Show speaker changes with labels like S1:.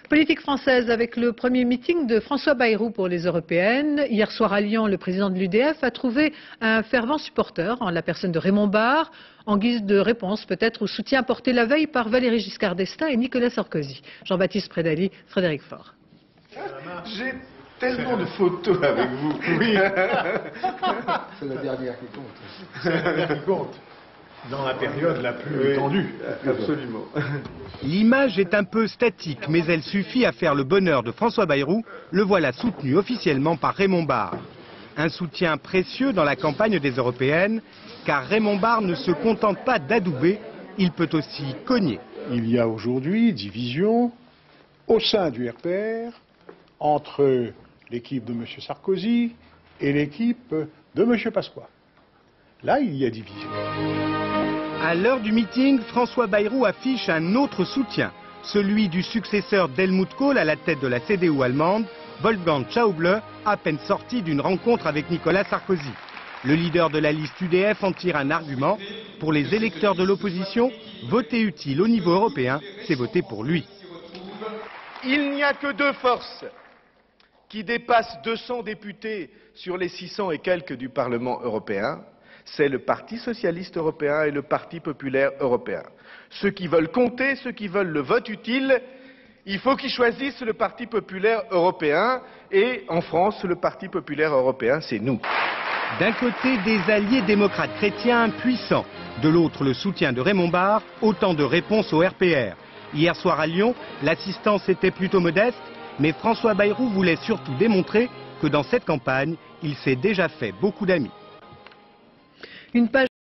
S1: Politique française avec le premier meeting de François Bayrou pour les Européennes. Hier soir à Lyon, le président de l'UDF a trouvé un fervent supporter en la personne de Raymond Barre, en guise de réponse peut-être au soutien apporté la veille par Valéry Giscard d'Estaing et Nicolas Sarkozy. Jean-Baptiste Prédaly, Frédéric Faure.
S2: J'ai tellement de photos avec vous. Oui.
S3: C'est la dernière qui compte.
S2: C'est la dernière qui compte. Dans la période la plus tendue. Absolument.
S4: L'image est un peu statique, mais elle suffit à faire le bonheur de François Bayrou. Le voilà soutenu officiellement par Raymond Barre. Un soutien précieux dans la campagne des Européennes, car Raymond Barre ne se contente pas d'adouber, il peut aussi cogner.
S5: Il y a aujourd'hui division au sein du RPR entre l'équipe de M. Sarkozy et l'équipe de M. Pasqua. Là, il y a division.
S4: À l'heure du meeting, François Bayrou affiche un autre soutien, celui du successeur d'Helmut Kohl à la tête de la CDU allemande, Wolfgang Schäuble, à peine sorti d'une rencontre avec Nicolas Sarkozy. Le leader de la liste UDF en tire un argument. Pour les électeurs de l'opposition, voter utile au niveau européen, c'est voter pour lui.
S2: Il n'y a que deux forces qui dépassent 200 députés sur les 600 et quelques du Parlement européen. C'est le Parti socialiste européen et le Parti populaire européen. Ceux qui veulent compter, ceux qui veulent le vote utile, il faut qu'ils choisissent le Parti populaire européen. Et en France, le Parti populaire européen, c'est nous.
S4: D'un côté, des alliés démocrates chrétiens puissants. De l'autre, le soutien de Raymond Barre, autant de réponses au RPR. Hier soir à Lyon, l'assistance était plutôt modeste, mais François Bayrou voulait surtout démontrer que dans cette campagne, il s'est déjà fait beaucoup d'amis.
S1: Une page